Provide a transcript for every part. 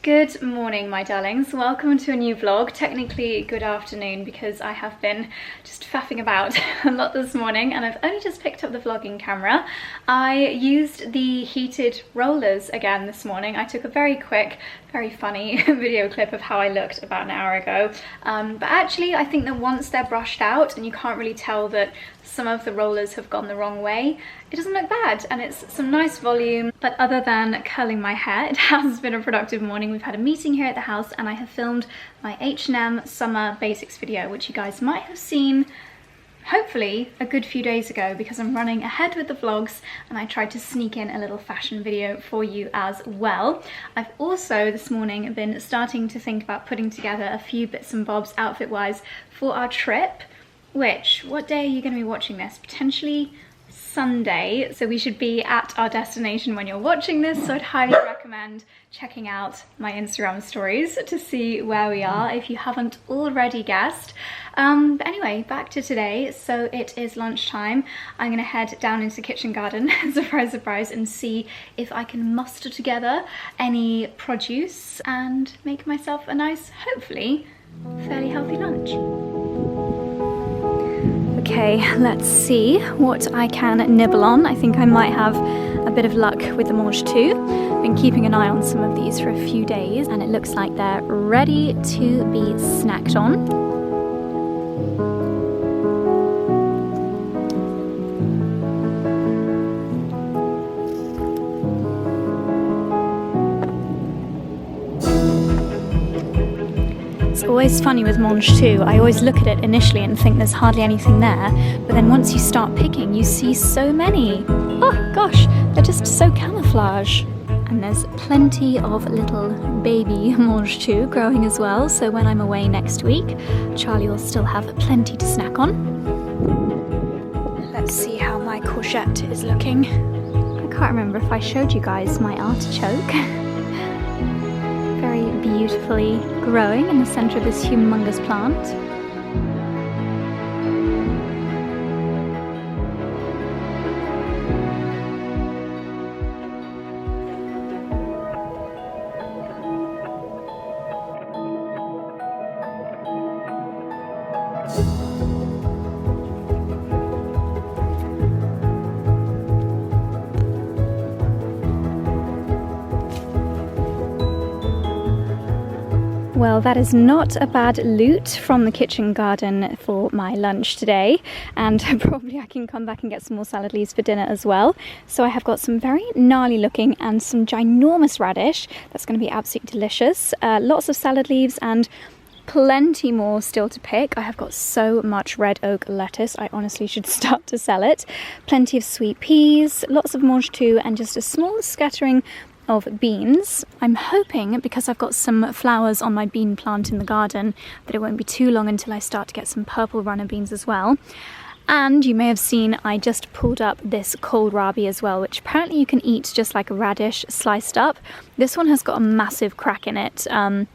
Good morning, my darlings. Welcome to a new vlog. Technically, good afternoon because I have been just faffing about a lot this morning and I've only just picked up the vlogging camera. I used the heated rollers again this morning. I took a very quick, very funny video clip of how I looked about an hour ago. But actually, I think that once they're brushed out and you can't really tell that some of the rollers have gone the wrong way, it doesn't look bad and it's some nice volume. But other than curling my hair, it has been a productive morning. We've had a meeting here at the house and I have filmed my H&M summer basics video, which you guys might have seen hopefully a good few days ago because I'm running ahead with the vlogs and I tried to sneak in a little fashion video for you as well. I've also this morning been starting to think about putting together a few bits and bobs outfit wise for our trip, which, what day are you going to be watching this? Potentially Sunday, so we should be at our destination when you're watching this, so I'd highly recommend checking out my Instagram stories to see where we are if you haven't already guessed. But anyway, back to today. So it is lunchtime. I'm gonna head down into the kitchen garden, surprise surprise, and see if I can muster together any produce and make myself a nice, hopefully fairly healthy lunch. Okay, let's see what I can nibble on. I think I might have a bit of luck with the mange too. Been keeping an eye on some of these for a few days and it looks like they're ready to be snacked on. It's always funny with mange too. I always look at it initially and think there's hardly anything there, but then once you start picking, you see so many. Oh gosh, they're just so camouflage. And there's plenty of little baby mange too growing as well, so when I'm away next week, Charlie will still have plenty to snack on. Let's see how my courgette is looking. I can't remember if I showed you guys my artichoke. Very beautifully growing in the center of this humongous plant. Well, that is not a bad loot from the kitchen garden for my lunch today, and probably I can come back and get some more salad leaves for dinner as well. So I have got some very gnarly looking and some ginormous radish. That's going to be absolutely delicious. Lots of salad leaves and plenty more still to pick. I have got so much red oak lettuce, I honestly should start to sell it. Plenty of sweet peas, lots of mange too, and just a small scattering of beans. I'm hoping, because I've got some flowers on my bean plant in the garden, that it won't be too long until I start to get some purple runner beans as well. And you may have seen I just pulled up this kohlrabi as well, which apparently you can eat just like a radish sliced up. This one has got a massive crack in it. I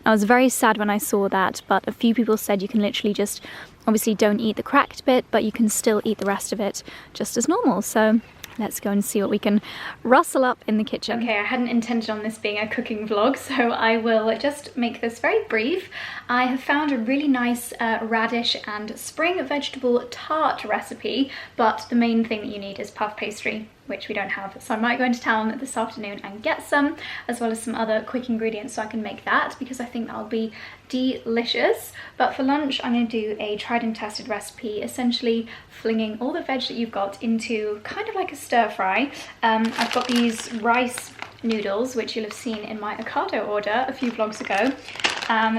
was very sad when I saw that, but a few people said you can literally just, obviously don't eat the cracked bit, but you can still eat the rest of it just as normal. So let's go and see what we can rustle up in the kitchen. Okay, I hadn't intended on this being a cooking vlog, so I will just make this very brief. I have found a really nice radish and spring vegetable tart recipe, but the main thing that you need is puff pastry, which we don't have. So I might go into town this afternoon and get some, as well as some other quick ingredients so I can make that, because I think that'll be delicious. But for lunch, I'm going to do a tried and tested recipe, essentially flinging all the veg that you've got into kind of like a stir fry. I've got these rice noodles, which you'll have seen in my Ocado order a few vlogs ago.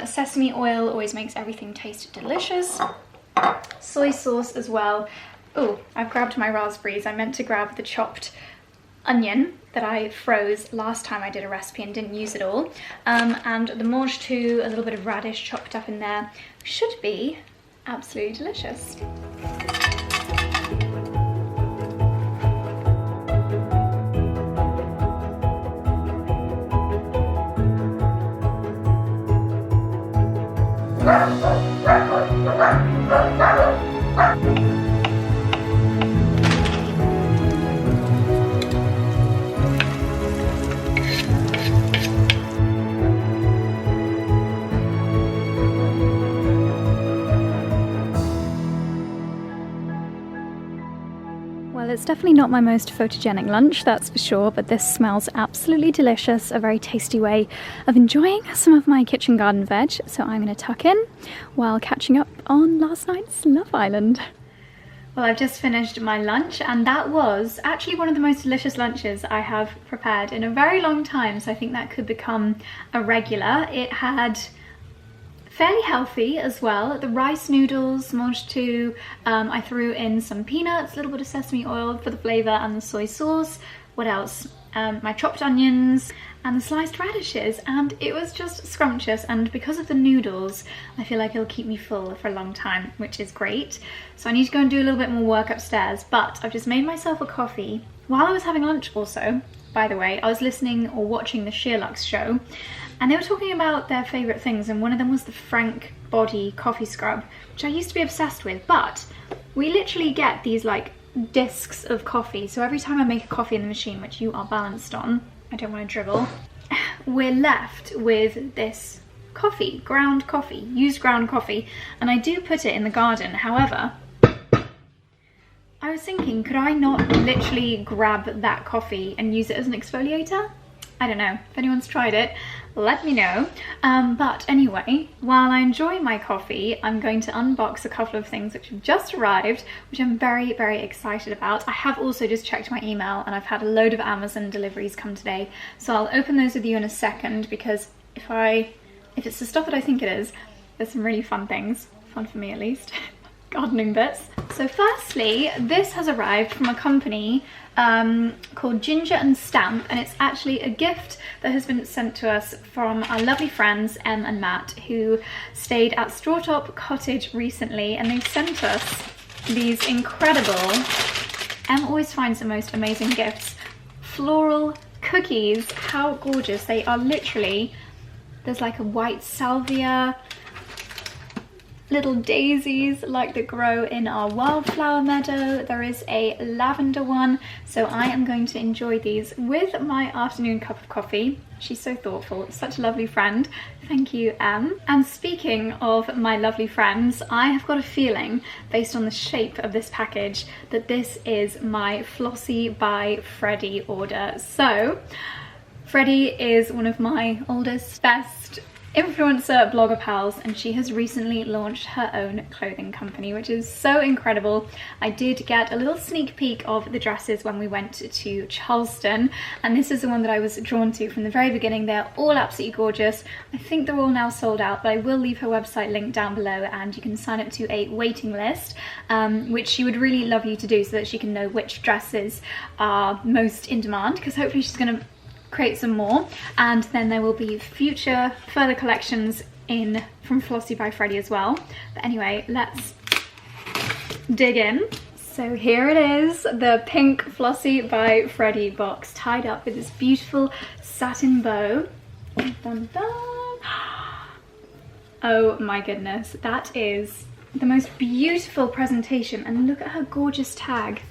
Sesame oil always makes everything taste delicious. Soy sauce as well. Oh, I've grabbed my raspberries. I meant to grab the chopped onion that I froze last time I did a recipe and didn't use it all. And the mange too, a little bit of radish chopped up in there. Should be absolutely delicious. it's definitely not my most photogenic lunch, that's for sure, but this smells absolutely delicious, a very tasty way of enjoying some of my kitchen garden veg. So I'm going to tuck in while catching up on last night's Love Island. Well, I've just finished my lunch, and that was actually one of the most delicious lunches I have prepared in a very long time, so I think that could become a regular. It had fairly healthy as well. The rice noodles, mange tout, I threw in some peanuts, a little bit of sesame oil for the flavour, and the soy sauce. What else? My chopped onions and the sliced radishes, and it was just scrumptious, and because of the noodles I feel like it'll keep me full for a long time, which is great. So I need to go and do a little bit more work upstairs, but I've just made myself a coffee while I was having lunch. Also, by the way, I was listening or watching the Sheerluxe show, and they were talking about their favourite things, and one of them was the Frank Body coffee scrub, which I used to be obsessed with. But we literally get these like discs of coffee, so every time I make a coffee in the machine, which you are balanced on, I don't want to dribble, we're left with this coffee, ground coffee, used ground coffee, and I do put it in the garden. However, I was thinking, could I not literally grab that coffee and use it as an exfoliator? I don't know. If anyone's tried it, let me know. But anyway, while I enjoy my coffee, I'm going to unbox a couple of things which have just arrived, which I'm very, very excited about. I have also just checked my email, and I've had a load of Amazon deliveries come today. So I'll open those with you in a second, because if it's the stuff that I think it is, there's some really fun things. Fun for me at least. Gardening bits. So firstly, this has arrived from a company called Ginger and Stamp, and it's actually a gift that has been sent to us from our lovely friends Em and Matt, who stayed at Strawtop Cottage recently, and they've sent us these incredible, Em always finds the most amazing gifts, floral cookies. How gorgeous. They are literally, there's like a white salvia, little daisies like that grow in our wildflower meadow. There is a lavender one, so I am going to enjoy these with my afternoon cup of coffee. She's so thoughtful, such a lovely friend. Thank you, Em. And speaking of my lovely friends, I have got a feeling, based on the shape of this package, that this is my Flossie by Freddie order. So Freddie is one of my oldest, best influencer blogger pals, and she has recently launched her own clothing company, which is so incredible. I did get a little sneak peek of the dresses when we went to Charleston, and this is the one that I was drawn to from the very beginning. They're all absolutely gorgeous. I think they're all now sold out, but I will leave her website linked down below, and you can sign up to a waiting list, which she would really love you to do, so that she can know which dresses are most in demand, because hopefully she's going to create some more, and then there will be further collections in from Flossie by Freddie as well. But anyway, let's dig in. So here it is, the pink Flossie by Freddie box, tied up with this beautiful satin bow. Dun, dun, dun. Oh my goodness, that is the most beautiful presentation, and look at her gorgeous tag.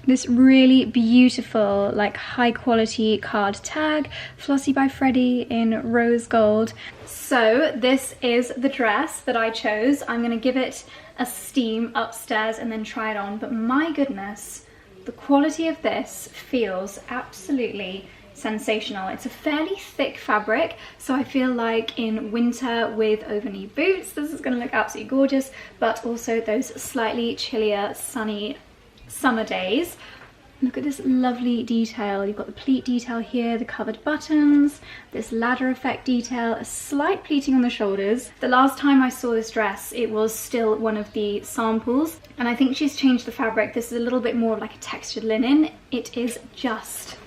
This really beautiful, like high quality card tag, Flossie by Freddie in rose gold. So this is the dress that I chose. I'm gonna give it a steam upstairs and then try it on, but my goodness, the quality of this feels absolutely sensational. It's a fairly thick fabric, so I feel like in winter with over-knee boots, this is gonna look absolutely gorgeous, but also those slightly chillier, sunny summer days. Look at this lovely detail. You've got the pleat detail here, the covered buttons, this ladder effect detail, a slight pleating on the shoulders. The last time I saw this dress, it was still one of the samples, and I think she's changed the fabric. This is a little bit more like a textured linen. It is just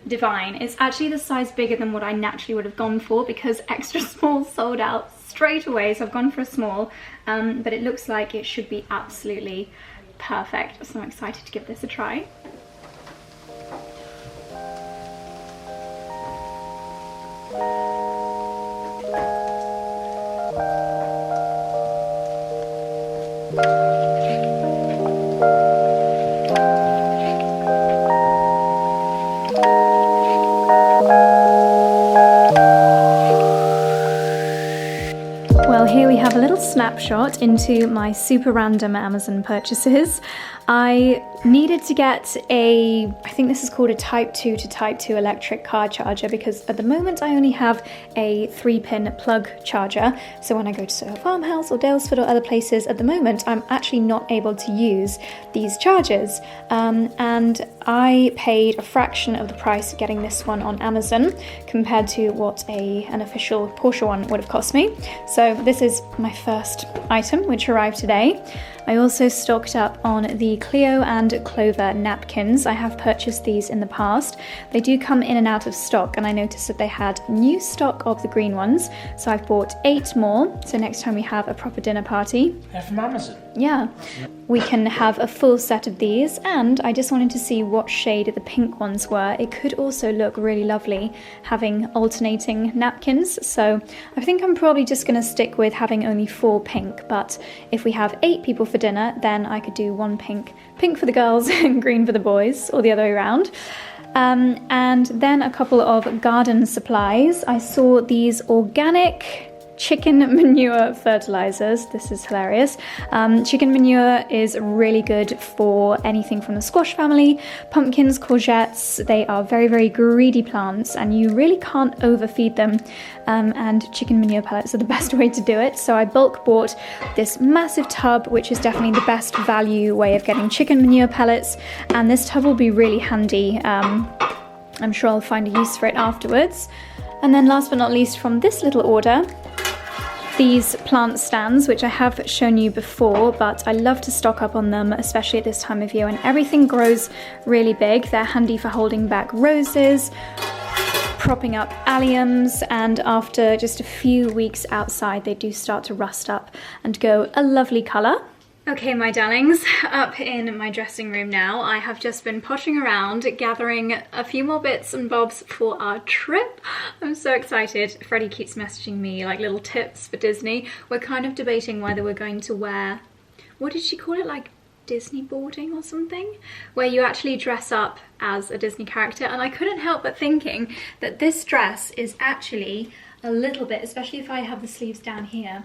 divine. It's actually the size bigger than what I naturally would have gone for, because extra small sold out straight away, so I've gone for a small, but it looks like it should be absolutely perfect. So I'm excited to give this a try. Well, here we have a little snapshot into my super random Amazon purchases. I needed to get I think this is called a Type 2 to Type 2 electric car charger, because at the moment I only have a 3-pin plug charger. So when I go to Soho Farmhouse or Dalesford or other places, at the moment I'm actually not able to use these chargers. And I paid a fraction of the price of getting this one on Amazon compared to what an official Porsche one would have cost me. So this is my first item, which arrived today. I also stocked up on the Clio and Clover napkins. I have purchased these in the past. They do come in and out of stock, and I noticed that they had new stock of the green ones. So I've bought 8 more, so next time we have a proper dinner party. They're from Amazon? Yeah. We can have a full set of these, and I just wanted to see what shade the pink ones were. It could also look really lovely having alternating napkins, so I think I'm probably just going to stick with having only 4 pink, but if we have 8 people for dinner, then I could do 1 pink for the girls and green for the boys, or the other way around. And then a couple of garden supplies. I saw these organic chicken manure fertilizers. This is hilarious. Chicken manure is really good for anything from the squash family, pumpkins, courgettes. They are very, very greedy plants, and you really can't overfeed them. And chicken manure pellets are the best way to do it. So I bulk bought this massive tub, which is definitely the best value way of getting chicken manure pellets. And this tub will be really handy. I'm sure I'll find a use for it afterwards. And then last but not least, from this little order, these plant stands, which I have shown you before, but I love to stock up on them, especially at this time of year when everything grows really big. They're handy for holding back roses, propping up alliums, and after just a few weeks outside, they do start to rust up and go a lovely colour. Okay, my darlings, up in my dressing room now. I have just been pottering around, gathering a few more bits and bobs for our trip. I'm so excited. Freddie keeps messaging me like little tips for Disney. We're kind of debating whether we're going to wear, what did she call it, like Disney boarding or something, where you actually dress up as a Disney character. And I couldn't help but thinking that this dress is actually a little bit, especially if I have the sleeves down here,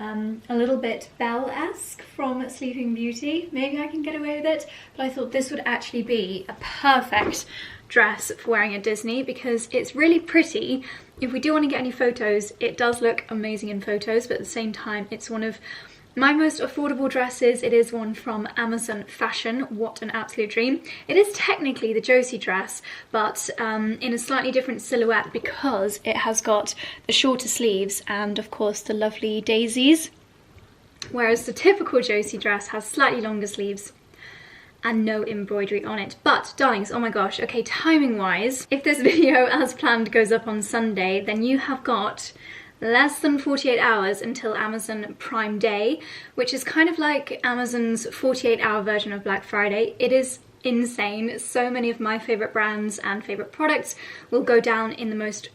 a little bit Belle-esque from Sleeping Beauty. Maybe I can get away with it, but I thought this would actually be a perfect dress for wearing at Disney because it's really pretty. If we do want to get any photos, it does look amazing in photos, but at the same time, it's one of my most affordable dresses. It is one from Amazon Fashion. What an absolute dream. It is technically the Josie dress, but in a slightly different silhouette because it has got the shorter sleeves and of course the lovely daisies, whereas the typical Josie dress has slightly longer sleeves and no embroidery on it. But darlings, oh my gosh, okay, timing wise, if this video as planned goes up on Sunday, then you have got less than 48 hours until Amazon Prime Day, which is kind of like Amazon's 48-hour version of Black Friday. It is insane. So many of my favorite brands and favorite products will go down in the most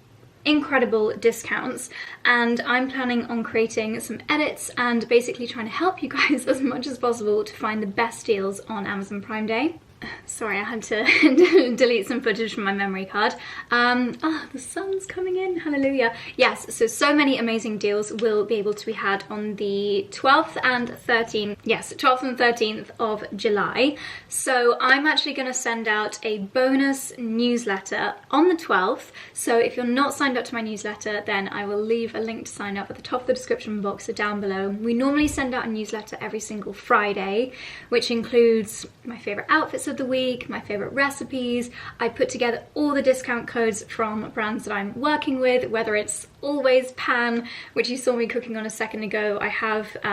incredible discounts, and I'm planning on creating some edits and basically trying to help you guys as much as possible to find the best deals on Amazon Prime Day. Sorry, I had to delete some footage from my memory card. The sun's coming in, hallelujah. Yes, so many amazing deals will be able to be had on the 12th and 13th, yes, 12th and 13th of July. So I'm actually going to send out a bonus newsletter on the 12th. So if you're not signed up to my newsletter, then I will leave a link to sign up at the top of the description box or down below. We normally send out a newsletter every single Friday, which includes my favorite outfits of the week, my favorite recipes. I put together all the discount codes from brands that I'm working with, whether it's Always Pan, which you saw me cooking on a second ago. I have a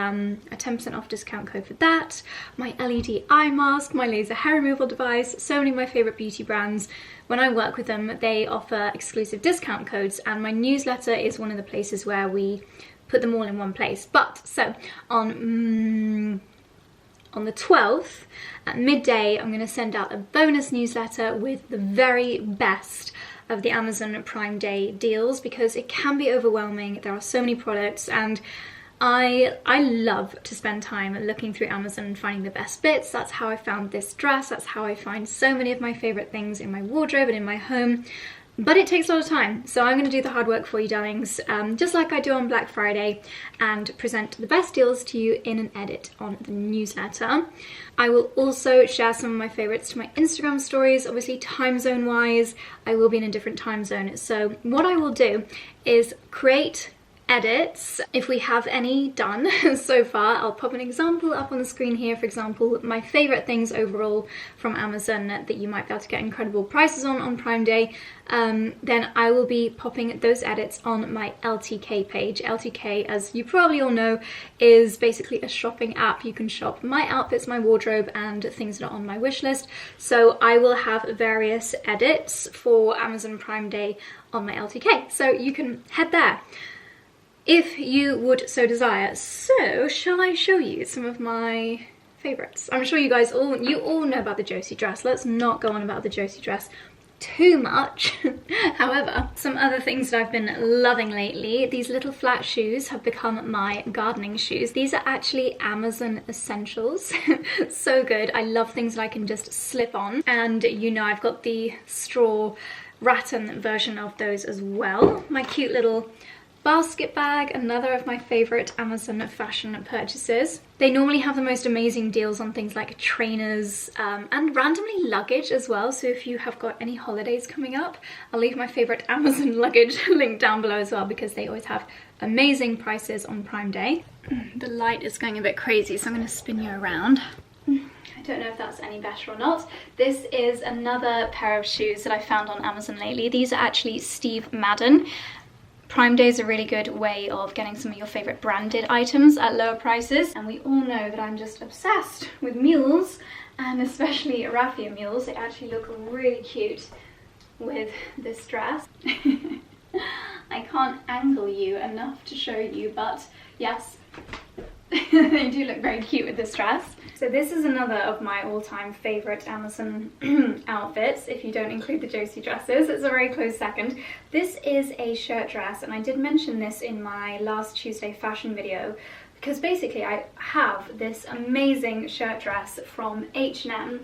10% off discount code for that, my LED eye mask, my laser hair removal device, so many of my favorite beauty brands. When I work with them, they offer exclusive discount codes, and my newsletter is one of the places where we put them all in one place. But so on the 12th at midday, I'm going to send out a bonus newsletter with the very best of the Amazon Prime Day deals, because it can be overwhelming. There are so many products, and I love to spend time looking through Amazon and finding the best bits. That's how I found this dress. That's how I find so many of my favorite things in my wardrobe and in my home. But it takes a lot of time, so I'm going to do the hard work for you, darlings, just like I do on Black Friday, and present the best deals to you in an edit on the newsletter. I will also share some of my favourites to my Instagram stories. Obviously, time zone wise, I will be in a different time zone. So what I will do is create edits, if we have any done so far. I'll pop an example up on the screen here. For example, my favourite things overall from Amazon that you might be able to get incredible prices on Prime Day. Then I will be popping those edits on my LTK page. LTK, as you probably all know, is basically a shopping app. You can shop my outfits, my wardrobe, and things that are on my wish list. So I will have various edits for Amazon Prime Day on my LTK. So you can head there if you would so desire. So shall I show you some of my favourites? I'm sure you all know about the Josie dress. Let's not go on about the Josie dress too much. However, some other things that I've been loving lately, these little flat shoes have become my gardening shoes. These are actually Amazon essentials. So good. I love things that I can just slip on, and you know I've got the straw rattan version of those as well. My cute little basket bag, another of my favourite Amazon fashion purchases. They normally have the most amazing deals on things like trainers and randomly luggage as well, so if you have got any holidays coming up, I'll leave my favourite Amazon luggage link down below as well, because they always have amazing prices on Prime Day. The light is going a bit crazy, so I'm going to spin you around. I don't know if that's any better or not. This is another pair of shoes that I found on Amazon lately. These are actually Steve Madden. Prime Day is a really good way of getting some of your favourite branded items at lower prices, and we all know that I'm just obsessed with mules, and especially raffia mules. They actually look really cute with this dress. I can't angle you enough to show you, but yes, they do look very cute with this dress. So this is another of my all-time favourite Amazon outfits, if you don't include the Josie dresses. It's a very close second. This is a shirt dress, and I did mention this in my last Tuesday fashion video, because basically I have this amazing shirt dress from H&M,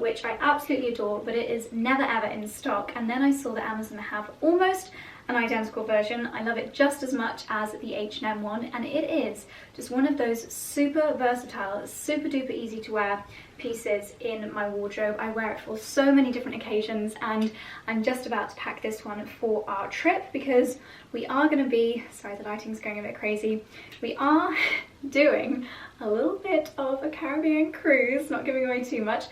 which I absolutely adore, but it is never ever in stock. And then I saw that Amazon have almost an identical version. I love it just as much as the H&M one, and it is just one of those super versatile, super duper easy to wear pieces in my wardrobe. I wear it for so many different occasions, and I'm just about to pack this one for our trip, because we are going to be, sorry the lighting's going a bit crazy, we are doing a little bit of a Caribbean cruise, not giving away too much,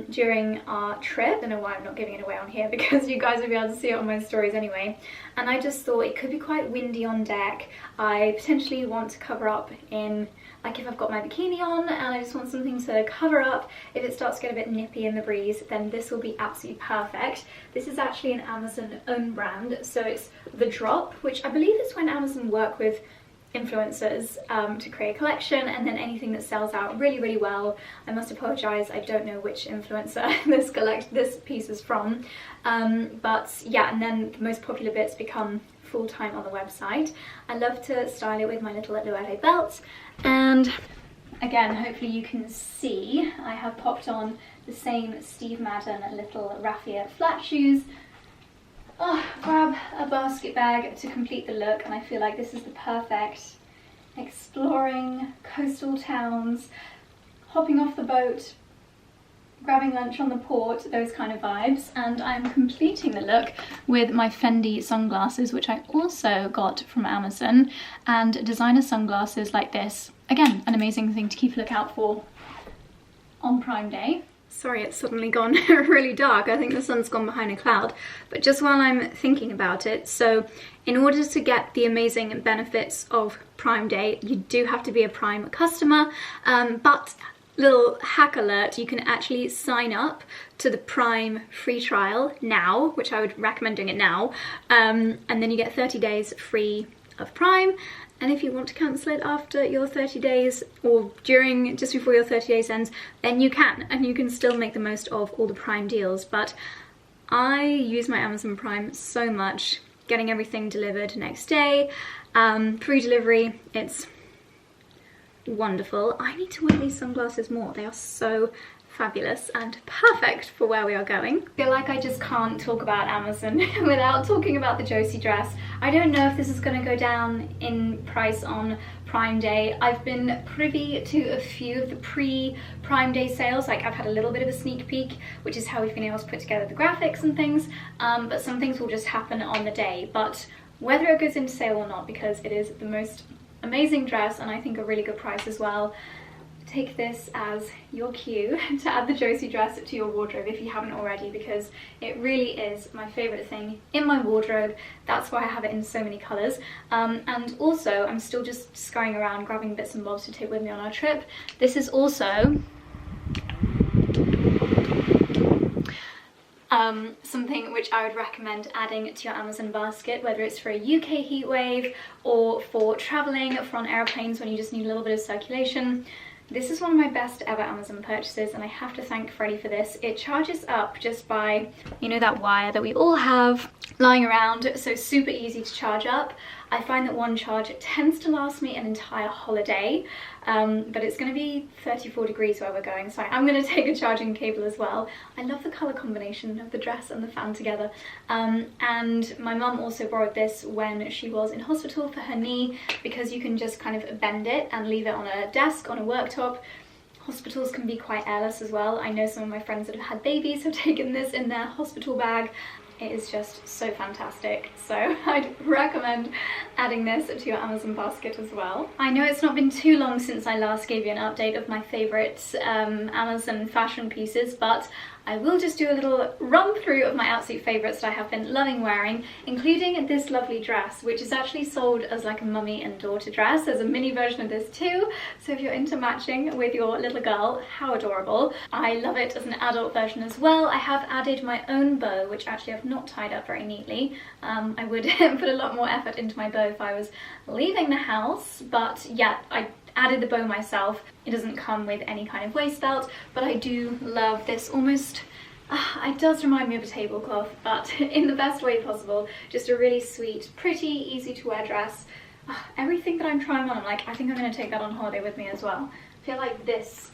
during our trip. I don't know why I'm not giving it away on here, because you guys will be able to see it on my stories anyway. And I just thought it could be quite windy on deck. I potentially want to cover up in, like if I've got my bikini on and I just want something to cover up, if it starts to get a bit nippy in the breeze, then this will be absolutely perfect. This is actually an Amazon own brand, so it's The Drop, which I believe is when Amazon work with influencers to create a collection, and then anything that sells out really, really well. I must apologise, I don't know which influencer this piece is from, but yeah, and then the most popular bits become full-time on the website. I love to style it with my little Loewe belt, and again, hopefully you can see, I have popped on the same Steve Madden little raffia flat shoes. Oh, grab a basket bag to complete the look, and I feel like this is the perfect exploring coastal towns, hopping off the boat, grabbing lunch on the port, those kind of vibes. And I'm completing the look with my Fendi sunglasses, which I also got from Amazon, and designer sunglasses like this. Again, an amazing thing to keep a lookout for on Prime Day. Sorry, it's suddenly gone really dark. I think the sun's gone behind a cloud. But just while I'm thinking about it, so in order to get the amazing benefits of Prime Day, you do have to be a Prime customer. But little hack alert, you can actually sign up to the Prime free trial now, which I would recommend doing it now. And then you get 30 days free of Prime. And if you want to cancel it after your 30 days or just before your 30 days ends, then you can, and you can still make the most of all the Prime deals. But I use my Amazon Prime so much, getting everything delivered next day, free delivery, it's wonderful. I need to wear these sunglasses more. They are so fabulous and perfect for where we are going. I feel like I just can't talk about Amazon without talking about the Josie dress. I don't know if this is going to go down in price on Prime Day. I've been privy to a few of the pre-Prime Day sales, like I've had a little bit of a sneak peek, which is how we've been able to put together the graphics and things, but some things will just happen on the day. But whether it goes into sale or not, because it is the most amazing dress and I think a really good price as well, take this as your cue to add the Josie dress to your wardrobe if you haven't already, because it really is my favourite thing in my wardrobe. That's why I have it in so many colours. And also I'm still just scurrying around grabbing bits and bobs to take with me on our trip. This is also something which I would recommend adding to your Amazon basket, whether it's for a UK heatwave or for travelling, for on airplanes when you just need a little bit of circulation. This is one of my best ever Amazon purchases, and I have to thank Freddie for this. It charges up just by, you know, that wire that we all have lying around, so super easy to charge up. I find that one charge tends to last me an entire holiday, but it's going to be 34 degrees where we're going, so I'm going to take a charging cable as well. I love the colour combination of the dress and the fan together, and my mum also borrowed this when she was in hospital for her knee, because you can just kind of bend it and leave it on a desk, on a worktop. Hospitals can be quite airless as well. I know some of my friends that have had babies have taken this in their hospital bag. It is just so fantastic, so I'd recommend adding this to your Amazon basket as well. I know it's not been too long since I last gave you an update of my favourite Amazon fashion pieces, but I will just do a little run through of my absolute favourites that I have been loving wearing, including this lovely dress, which is actually sold as like a mummy and daughter dress. There's a mini version of this too, so if you're into matching with your little girl, how adorable. I love it as an adult version as well. I have added my own bow, which actually I've not tied up very neatly. I would put a lot more effort into my bow if I was leaving the house, but yeah, I added the bow myself. It doesn't come with any kind of waist belt, but I do love this almost, it does remind me of a tablecloth, but in the best way possible. Just a really sweet, pretty, easy to wear dress. Everything that I'm trying on, I'm like, I think I'm going to take that on holiday with me as well. I feel like this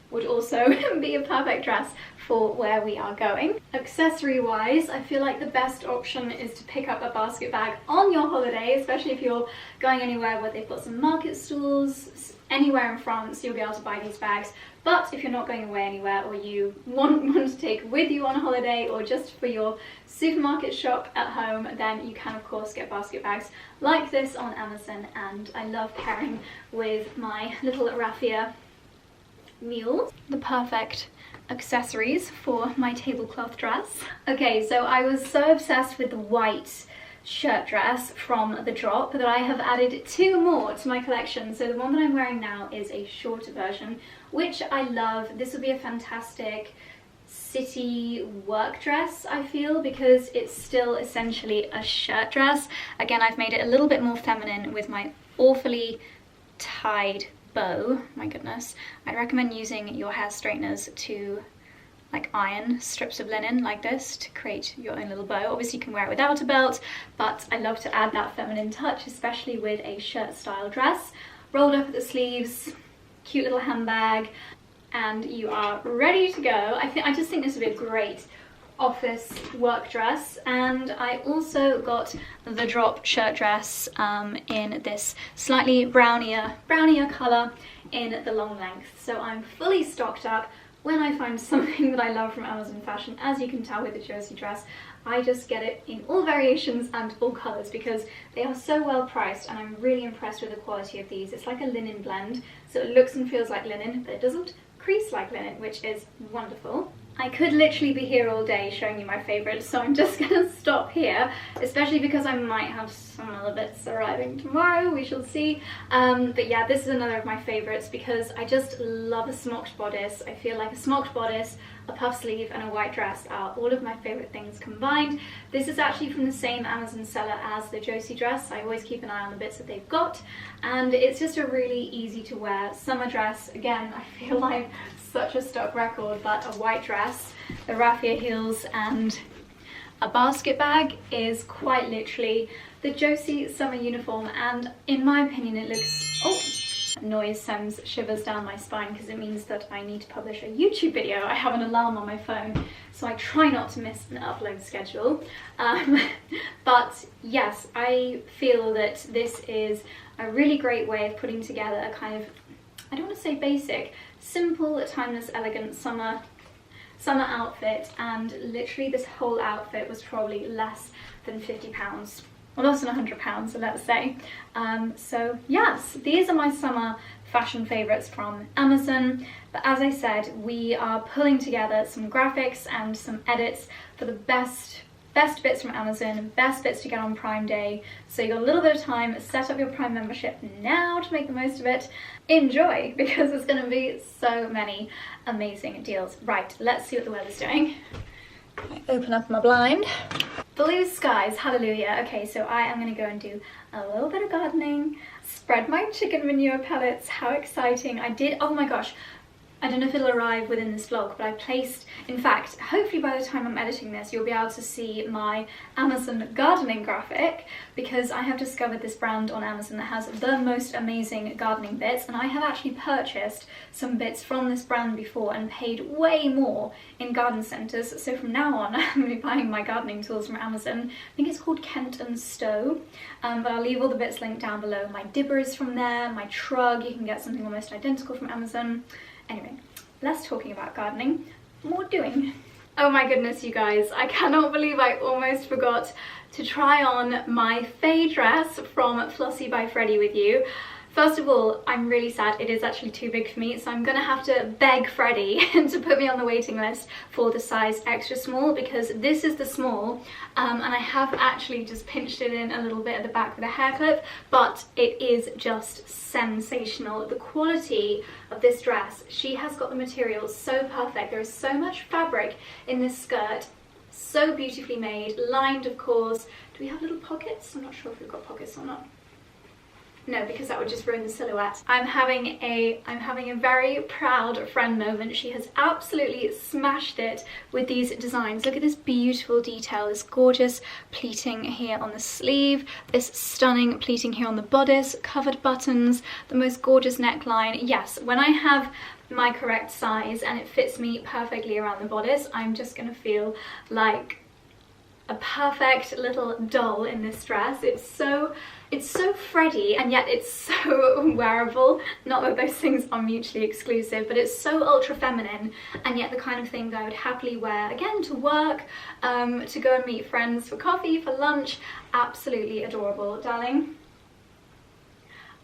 would also be a perfect dress for where we are going. Accessory wise, I feel like the best option is to pick up a basket bag on your holiday, especially if you're going anywhere where they've got some market stalls. Anywhere in France you'll be able to buy these bags, but if you're not going away anywhere, or you want one to take with you on a holiday, or just for your supermarket shop at home, then you can of course get basket bags like this on Amazon, and I love pairing with my little raffia mule. The perfect accessories for my tablecloth dress. Okay, so I was so obsessed with the white shirt dress from the drop that I have added two more to my collection. So the one that I'm wearing now is a shorter version, which I love. This would be a fantastic city work dress, I feel, because it's still essentially a shirt dress. Again, I've made it a little bit more feminine with my awfully tied bow. My goodness, I'd recommend using your hair straighteners to like iron strips of linen like this to create your own little bow. Obviously you can wear it without a belt, but I love to add that feminine touch, especially with a shirt style dress. Rolled up at the sleeves, cute little handbag, and you are ready to go. I just think this would be a great office work dress. And I also got the drop shirt dress in this slightly brownier colour in the long length. So I'm fully stocked up. When I find something that I love from Amazon Fashion, as you can tell with the Josie dress, I just get it in all variations and all colours because they are so well priced, and I'm really impressed with the quality of these. It's like a linen blend, so it looks and feels like linen, but it doesn't crease like linen, which is wonderful. I could literally be here all day showing you my favourites, so I'm just going to stop here, especially because I might have some other bits arriving tomorrow, we shall see. But yeah, this is another of my favourites because I just love a smocked bodice. I feel like a smocked bodice, a puff sleeve and a white dress are all of my favourite things combined. This is actually from the same Amazon seller as the Josie dress. I always keep an eye on the bits that they've got, and it's just a really easy to wear summer dress. Again, I feel like such a stock record, but a white dress, the raffia heels and a basket bag is quite literally the Josie summer uniform, and in my opinion it looks Noise sends shivers down my spine because it means that I need to publish a YouTube video. I have an alarm on my phone, so I try not to miss an upload schedule. But yes, I feel that this is a really great way of putting together a kind of, I don't want to say basic, simple, timeless, elegant summer outfit, and literally this whole outfit was probably less than £50. Well, less than £100, so let's say. So yes, these are my summer fashion favorites from Amazon. But as I said, we are pulling together some graphics and some edits for the best bits from Amazon, best bits to get on Prime Day. So you got a little bit of time, set up your Prime membership now to make the most of it. Enjoy, because there's going to be so many amazing deals. Right, let's see what the weather's doing. I open up my blind. Blue skies, hallelujah. Okay, so I am going to go and do a little bit of gardening, spread my chicken manure pellets. How exciting. I did, oh my gosh, I don't know if it'll arrive within this vlog, but I placed, in fact, hopefully by the time I'm editing this, you'll be able to see my Amazon gardening graphic, because I have discovered this brand on Amazon that has the most amazing gardening bits, and I have actually purchased some bits from this brand before and paid way more in garden centres. So from now on, I'm going to be buying my gardening tools from Amazon. I think it's called Kent and Stowe, but I'll leave all the bits linked down below. My dibber is from there, my trug, you can get something almost identical from Amazon. Anyway, less talking about gardening, more doing. Oh my goodness, you guys, I cannot believe I almost forgot to try on my Faye dress from Flossie by Freddie with you. First of all, I'm really sad, it is actually too big for me, so I'm gonna have to beg Freddie to put me on the waiting list for the size extra small, because this is the small, and I have actually just pinched it in a little bit at the back with a hair clip, but it is just sensational. The quality of this dress, she has got the material so perfect. There is so much fabric in this skirt, so beautifully made, lined of course. Do we have little pockets? I'm not sure if we've got pockets or not. No, because that would just ruin the silhouette. I'm having a very proud friend moment. She has absolutely smashed it with these designs. Look at this beautiful detail, this gorgeous pleating here on the sleeve, this stunning pleating here on the bodice, covered buttons, the most gorgeous neckline. Yes, when I have my correct size and it fits me perfectly around the bodice, I'm just gonna feel like a perfect little doll in this dress. It's so Freddie, and yet it's so wearable. Not that those things are mutually exclusive, but it's so ultra feminine, and yet the kind of thing that I would happily wear, again, to work, to go and meet friends for coffee, for lunch. Absolutely adorable, darling.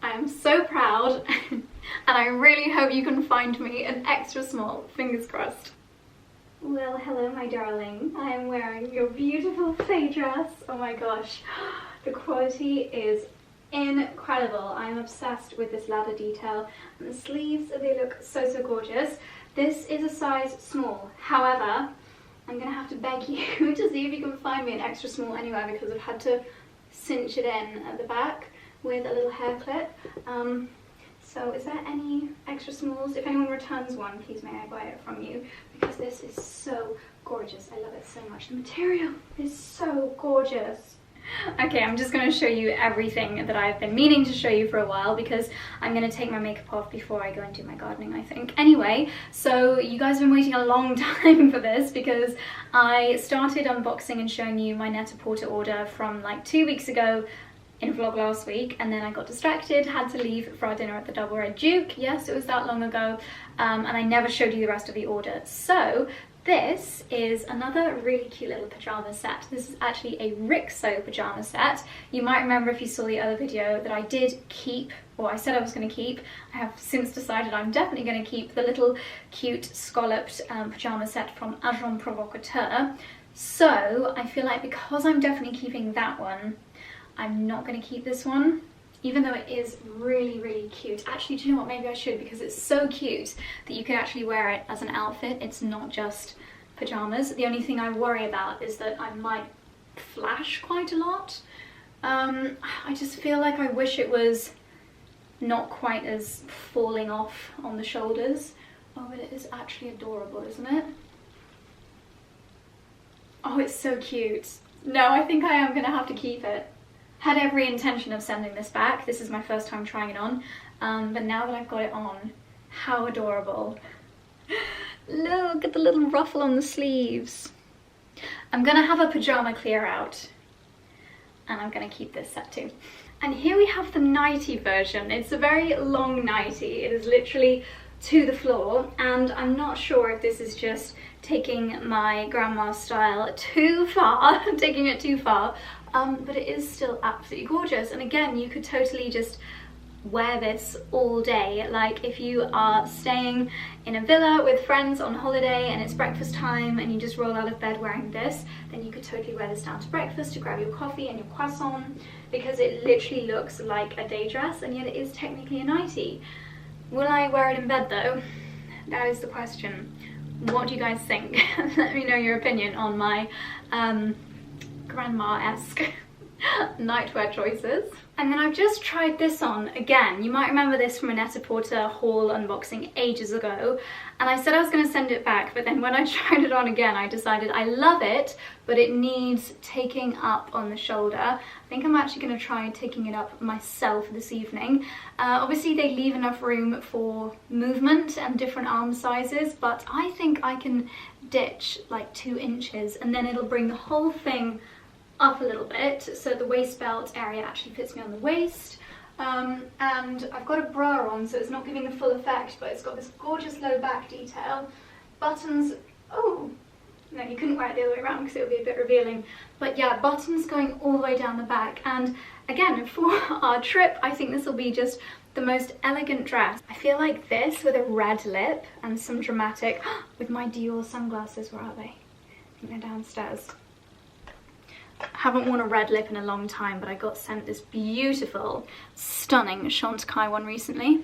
I am so proud, and I really hope you can find me an extra small, fingers crossed. Well, hello my darling. I am wearing your beautiful Faye dress. Oh my gosh, the quality is incredible. I'm obsessed with this ladder detail, and the sleeves, they look so gorgeous. This is a size small. However, I'm gonna have to beg you to see if you can find me an extra small anywhere, because I've had to cinch it in at the back with a little hair clip. So is there any extra smalls? If anyone returns one, please may I buy it from you, because this is so gorgeous. I love it so much. The material is so gorgeous. Okay, I'm just going to show you everything that I've been meaning to show you for a while, because I'm going to take my makeup off before I go and do my gardening, I think. Anyway, so you guys have been waiting a long time for this, because I started unboxing and showing you my Net-a-Porter order from like 2 weeks ago in a vlog last week, and then I got distracted, had to leave for our dinner at the Double Red Duke. Yes, it was that long ago, and I never showed you the rest of the order. So this is another really cute little pajama set. This is actually a Rixo pajama set. You might remember, if you saw the other video, that I did keep, or I said I was going to keep. I have since decided I'm definitely going to keep the little cute scalloped pajama set from Agent Provocateur. So I feel like because I'm definitely keeping that one, I'm not going to keep this one, even though it is really cute. Actually, do you know what, maybe I should, because it's so cute that you can actually wear it as an outfit. It's not just pajamas. The only thing I worry about is that I might flash quite a lot. I just feel like I wish it was not quite as falling off on the shoulders. Oh, but it is actually adorable, isn't it? Oh, it's so cute. No, I think I am going to have to keep it. Had every intention of sending this back. This is my first time trying it on. but now that I've got it on, how adorable. Look at the little ruffle on the sleeves. I'm gonna have a pajama clear out, and I'm gonna keep this set too. And here we have the nightie version. It's a very long nightie. It is literally to the floor, and I'm not sure if this is just taking my grandma style too far, taking it too far, but it is still absolutely gorgeous. And again, you could totally just wear this all day. Like if you are staying in a villa with friends on holiday and it's breakfast time and you just roll out of bed wearing this, then you could totally wear this down to breakfast to grab your coffee and your croissant, because it literally looks like a day dress and yet it is technically a nightie. Will I wear it in bed though? That is the question. What do you guys think? Let me know your opinion on my grandma-esque nightwear choices. And then I've just tried this on again. You might remember this from a Net-a-Porter haul unboxing ages ago, and I said I was going to send it back, but then when I tried it on again I decided I love it, but it needs taking up on the shoulder. I think I'm actually going to try taking it up myself this evening. Obviously they leave enough room for movement and different arm sizes, but I think I can ditch like 2 inches and then it'll bring the whole thing up a little bit, so the waist belt area actually fits me on the waist, and I've got a bra on so it's not giving the full effect, but it's got this gorgeous low back detail, buttons, oh no, you couldn't wear it the other way around because it would be a bit revealing, but yeah, buttons going all the way down the back. And again, for our trip I think this will be just the most elegant dress. I feel like this with a red lip and some dramatic, with my Dior sunglasses, where are they? I think they're downstairs. Haven't worn a red lip in a long time, but I got sent this beautiful, stunning Chantecaille one recently.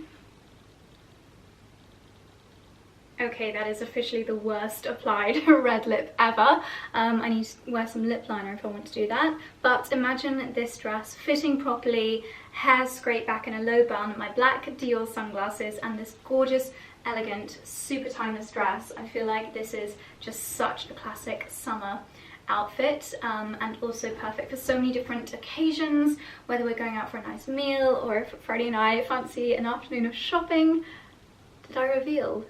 Okay, that is officially the worst applied red lip ever. I need to wear some lip liner if I want to do that. But imagine this dress fitting properly, hair scraped back in a low bun, my black Dior sunglasses, and this gorgeous, elegant, super timeless dress. I feel like this is just such a classic summer outfit, and also perfect for so many different occasions, whether we're going out for a nice meal or if Freddie and I fancy an afternoon of shopping. Did I reveal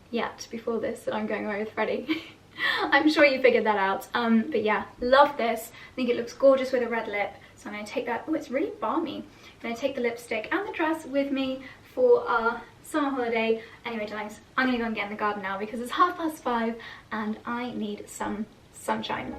yet before this that I'm going away with Freddie? I'm sure you figured that out, but yeah, love this. I think it looks gorgeous with a red lip, so I'm going to take that. Oh, it's really balmy. I'm going to take the lipstick and the dress with me for our summer holiday. Anyway, darlings, I'm going to go and get in the garden now because it's 5:30 and I need some sunshine.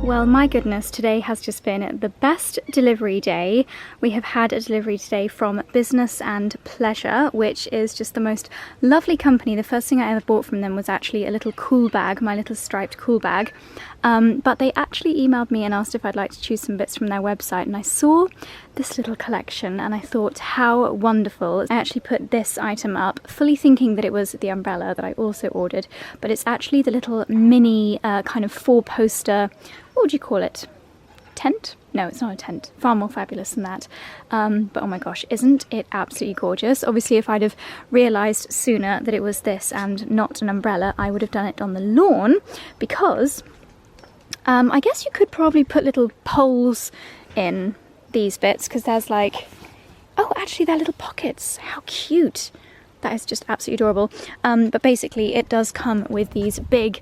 Well, my goodness, today has just been the best delivery day. We have had a delivery today from Business and Pleasure, which is just the most lovely company. The first thing I ever bought from them was actually a little cool bag, my little striped cool bag. But they actually emailed me and asked if I'd like to choose some bits from their website, and I saw this little collection and I thought, how wonderful. I actually put this item up fully thinking that it was the umbrella that I also ordered, but it's actually the little mini kind of 4-poster, what would you call it? Tent? No, it's not a tent. Far more fabulous than that. But oh my gosh, isn't it absolutely gorgeous? Obviously, if I'd have realised sooner that it was this and not an umbrella, I would have done it on the lawn, because I guess you could probably put little poles in these bits, because there's like, oh, actually they're little pockets. How cute. That is just absolutely adorable. But basically it does come with these big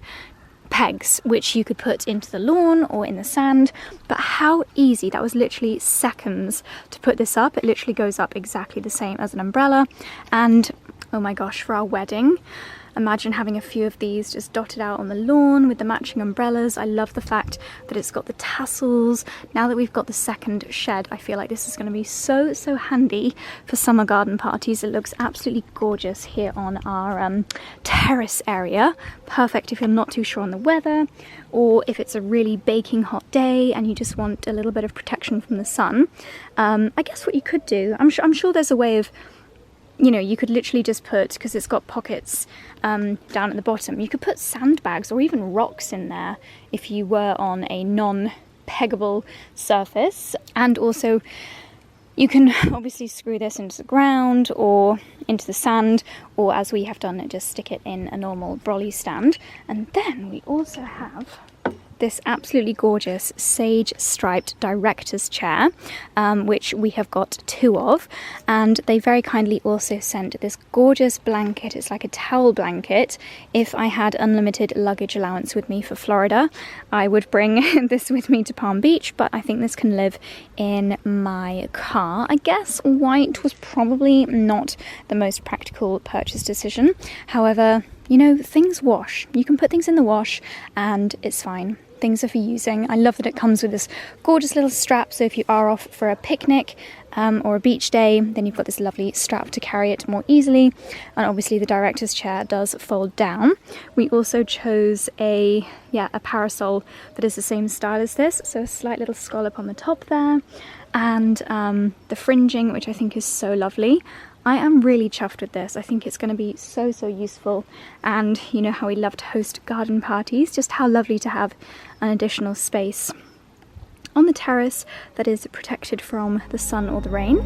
pegs which you could put into the lawn or in the sand. But how easy, that was literally seconds to put this up. It literally goes up exactly the same as an umbrella, and Oh my gosh, for our wedding. Imagine having a few of these just dotted out on the lawn with the matching umbrellas. I love the fact that it's got the tassels. Now that we've got the second shed, I feel like this is going to be so handy for summer garden parties. It looks absolutely gorgeous here on our terrace area. Perfect if you're not too sure on the weather, or if it's a really baking hot day and you just want a little bit of protection from the sun. I guess what you could do, I'm sure there's a way of, you know, you could literally just put, because it's got pockets down at the bottom, you could put sandbags or even rocks in there if you were on a non-peggable surface. And also you can obviously screw this into the ground or into the sand, or as we have done, just stick it in a normal brolly stand. And then we also have this absolutely gorgeous sage striped director's chair, which we have got 2 of, and they very kindly also sent this gorgeous blanket. It's like a towel blanket. If I had unlimited luggage allowance with me for Florida, I would bring this with me to Palm Beach, but I think this can live in my car. I guess white was probably not the most practical purchase decision. However, you know, things wash. You can put things in the wash and it's fine. Things are for using. I love that it comes with this gorgeous little strap, so if you are off for a picnic or a beach day, then you've got this lovely strap to carry it more easily. And obviously the director's chair does fold down. We also chose a parasol that is the same style as this, so a slight little scallop on the top there, and the fringing, which I think is so lovely. I am really chuffed with this. I think it's going to be so useful, and you know how we love to host garden parties, just how lovely to have an additional space on the terrace that is protected from the sun or the rain.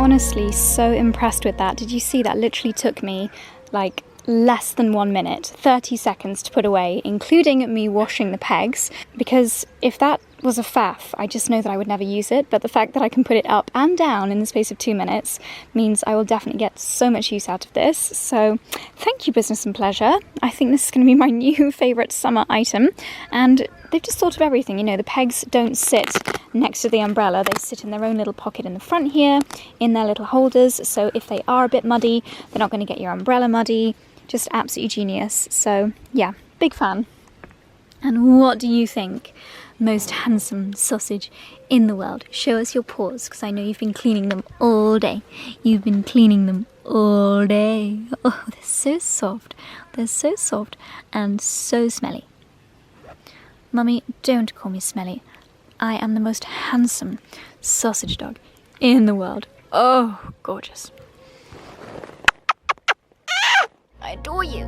Honestly, so impressed with that. Did you see that? Literally took me like less than 1 minute, 30 seconds to put away, including me washing the pegs, because if that was a faff, I just know that I would never use it. But the fact that I can put it up and down in the space of 2 minutes means I will definitely get so much use out of this. So thank you, Business and Pleasure. I think this is going to be my new favourite summer item, and they've just thought of everything. You know, the pegs don't sit next to the umbrella, they sit in their own little pocket in the front here, in their little holders, so if they are a bit muddy, they're not going to get your umbrella muddy. Just absolutely genius. So yeah, big fan. And what do you think? Most handsome sausage in the world. Show us your paws, because I know you've been cleaning them all day. You've been cleaning them all day. Oh, they're so soft. They're so soft and so smelly. Mummy, don't call me smelly. I am the most handsome sausage dog in the world. Oh, gorgeous. I adore you.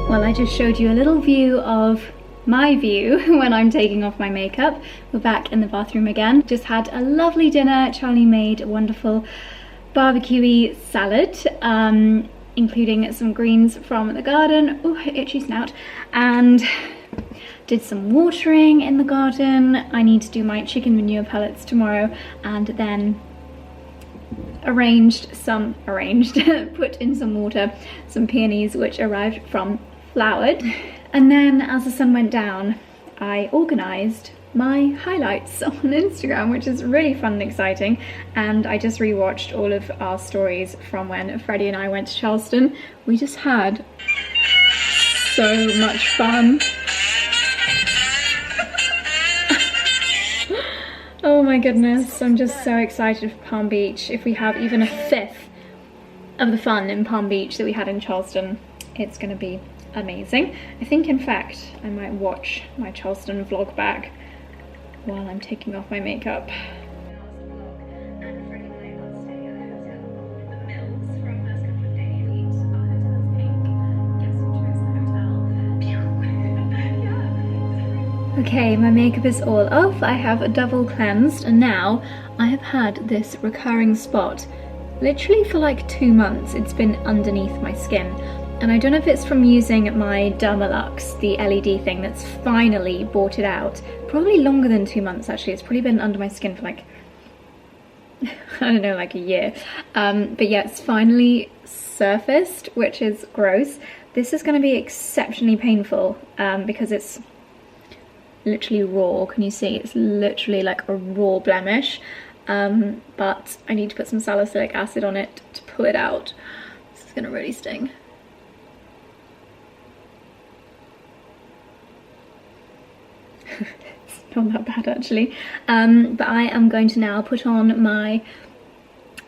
Well, I just showed you a little view of my view when I'm taking off my makeup. We're back in the bathroom again. Just had a lovely dinner. Charlie made a wonderful barbecue-y salad, including some greens from the garden. Oh, itchy snout. And did some watering in the garden. I need to do my chicken manure pellets tomorrow, and then put in some water some peonies which arrived from flowered. And then as the sun went down, I organised my highlights on Instagram, which is really fun and exciting. And I just rewatched all of our stories from when Freddie and I went to Charleston. We just had so much fun. Oh my goodness, I'm just so excited for Palm Beach. If we have even a fifth of the fun in Palm Beach that we had in Charleston, it's gonna be amazing. I think in fact I might watch my Charleston vlog back while I'm taking off my makeup. Okay, my makeup is all off. I have double cleansed and now I have had this recurring spot literally for like 2 months. It's been underneath my skin. And I don't know if it's from using my Dermalux, the LED thing that's finally brought it out. Probably longer than 2 months actually. It's probably been under my skin for like, I don't know, like a year. But yeah, it's finally surfaced, which is gross. This is going to be exceptionally painful because it's literally raw. Can you see? It's literally like a raw blemish. But I need to put some salicylic acid on it to pull it out. This is going to really sting. It's not that bad actually. But I am going to now put on my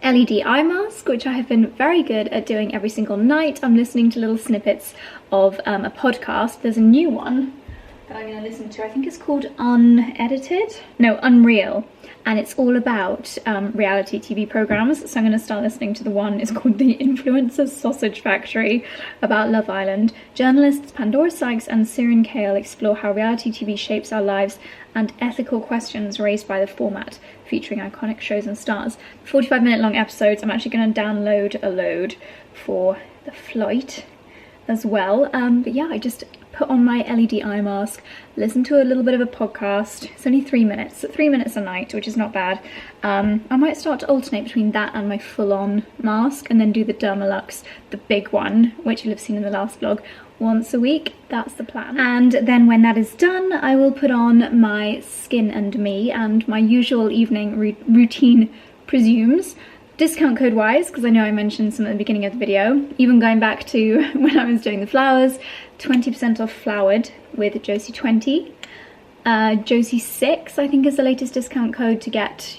LED eye mask, which I have been very good at doing every single night. I'm listening to little snippets of a podcast. There's a new one that I'm going to listen to. I think it's called Unreal. And it's all about reality TV programs. So I'm going to start listening to the one. It's called The Influencer Sausage Factory, about Love Island. Journalists Pandora Sykes and Siren Kale explore how reality TV shapes our lives and ethical questions raised by the format, featuring iconic shows and stars. 45-minute long episodes. I'm actually going to download a load for the flight as well. But yeah, I just put on my LED eye mask, listen to a little bit of a podcast. It's only 3 minutes, 3 minutes a night, which is not bad. I might start to alternate between that and my full-on mask, and then do the Dermalux, the big one, which you'll have seen in the last vlog, once a week. That's the plan. And then when that is done, I will put on my Skin and Me, and my usual evening routine presumes. Discount code wise, because I know I mentioned some at the beginning of the video, even going back to when I was doing the flowers, 20% off flowered with Josie20. Josie6 I think is the latest discount code to get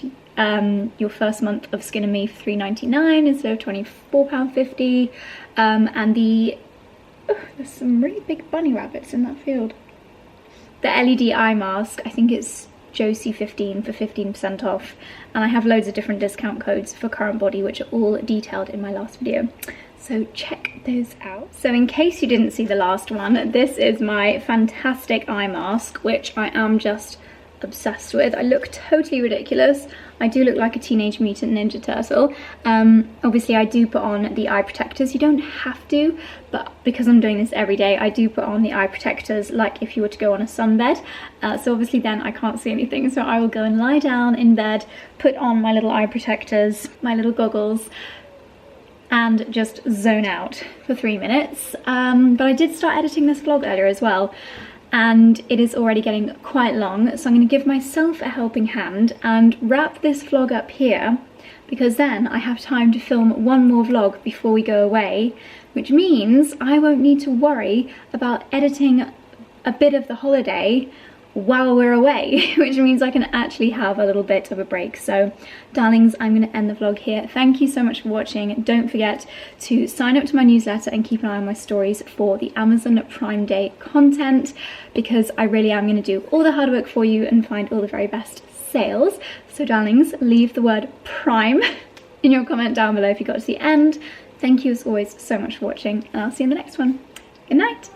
your first month of Skin and Me for £3.99 instead of £24.50. And the there's some really big bunny rabbits in that field. The LED eye mask, I think it's Josie15 for 15% off, and I have loads of different discount codes for current body, which are all detailed in my last video, so check those out. So in case you didn't see the last one, this is my fantastic eye mask, which I am just obsessed with. I look totally ridiculous. I do look like a Teenage Mutant Ninja Turtle. Obviously I do put on the eye protectors. You don't have to, but because I'm doing this every day, I do put on the eye protectors like if you were to go on a sunbed. So obviously then I can't see anything, so I will go and lie down in bed, put on my little eye protectors, my little goggles, and just zone out for 3 minutes. But I did start editing this vlog earlier as well, and it is already getting quite long, so I'm going to give myself a helping hand and wrap this vlog up here, because then I have time to film one more vlog before we go away, which means I won't need to worry about editing a bit of the holiday while we're away, which means I can actually have a little bit of a break. So darlings, I'm going to end the vlog here. Thank you so much for watching. Don't forget to sign up to my newsletter and keep an eye on my stories for the Amazon Prime Day content, because I really am going to do all the hard work for you and find all the very best sales. So darlings, leave the word Prime in your comment down below if you got to the end. Thank you as always so much for watching, and I'll see you in the next one. Good night.